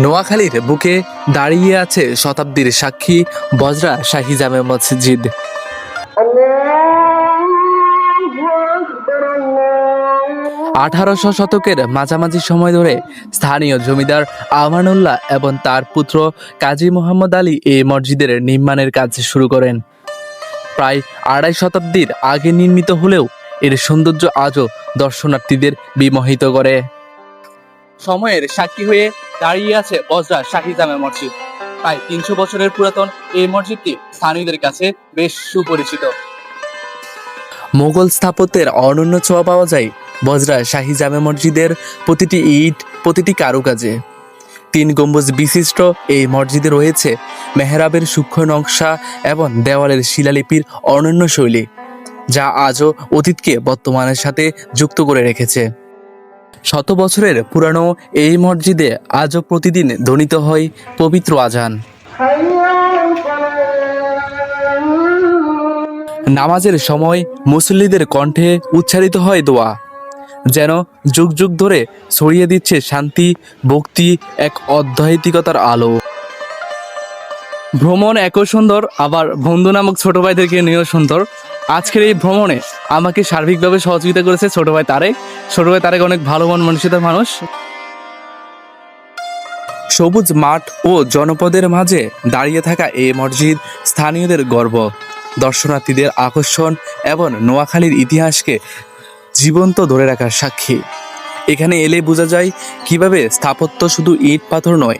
নোয়াখালীর বুকে দাঁড়িয়ে আছে শতাব্দীর সাক্ষী বজরা শাহী জামে মসজিদ। 1800 শতকের মাঝামাঝি সময় ধরে স্থানীয় জমিদার আমানুল্লাহ এবং তার পুত্র কাজী মোহাম্মদ আলী এই মসজিদের নির্মাণের কাজ শুরু করেন। প্রায় আড়াই শতাব্দীর আগে নির্মিত হলেও এর সৌন্দর্য আজও দর্শনার্থীদের বিমোহিত করে। সময়ের সাক্ষী হয়ে দাঁড়িয়ে আছে বজরা শাহী জামে মসজিদ। প্রায় 300 বছরের পুরাতন এই মসজিদটি স্থানীয়দের কাছে বেশ সুপরিচিত। মোগল স্থাপত্যের অনন্য ছোঁয়া পাওয়া যায় বজরা শাহী জামে মসজিদের প্রতিটি ইট, প্রতিটি কারুকাজে। 3 গম্বুজ বিশিষ্ট এই মসজিদে রয়েছে মেহরাবের সূক্ষ্ম নকশা এবং দেওয়ালের শিলালিপির অনন্য শৈলী, যা আজও অতীতকে বর্তমানের সাথে যুক্ত করে রেখেছে। শত বছরের পুরানো এই মসজিদে আজও প্রতিদিন ধ্বনিত হয় পবিত্র আজান। নামাজের সময় মুসল্লিদের কণ্ঠে উচ্চারিত হয় দোয়া, যেন যুগ যুগ ধরে ছড়িয়ে দিচ্ছে শান্তি, ভক্তি, এক আধ্যাত্মিকতার আলো। ভ্রমণ একও সুন্দর, আবার বন্ধু নামক ছোট ভাইদেরকে নিয়েও সুন্দর। আজকের এই ভ্রমণে আমাকে সার্বিকভাবে সহযোগিতা করেছে ছোট ভাই তারেক। ছোট ভাই তারেক অনেক ভালো মন মানসিকতার মানুষ। সবুজ মাঠ ও জনপদের মাঝে দাঁড়িয়ে থাকা এই মসজিদ স্থানীয়দের গর্ব, দর্শনার্থীদের আকর্ষণ এবং নোয়াখালীর ইতিহাসকে জীবন্ত ধরে রাখার সাক্ষী। এখানে এলে বোঝা যায় কিভাবে স্থাপত্য শুধু ইট পাথর নয়,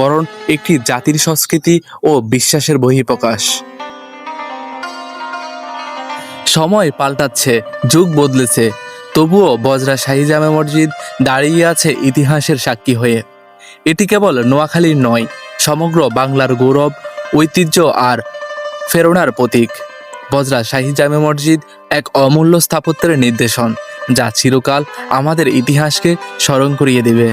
বরং একটি জাতির সংস্কৃতি ও বিশ্বাসের বহিঃপ্রকাশ। সময় পাল্টাচ্ছে, যুগ বদলেছে, তবুও বজরা শাহী জামে মসজিদ দাঁড়িয়ে আছে ইতিহাসের সাক্ষী হয়ে। এটি কেবল নোয়াখালীর নয়, সমগ্র বাংলার গৌরব, ঐতিহ্য আর প্রেরণার প্রতীক। বজরা শাহী জামে মসজিদ এক অমূল্য স্থাপত্যের নিদর্শন, যা চিরকাল আমাদের ইতিহাসকে স্মরণ করিয়ে দেবে।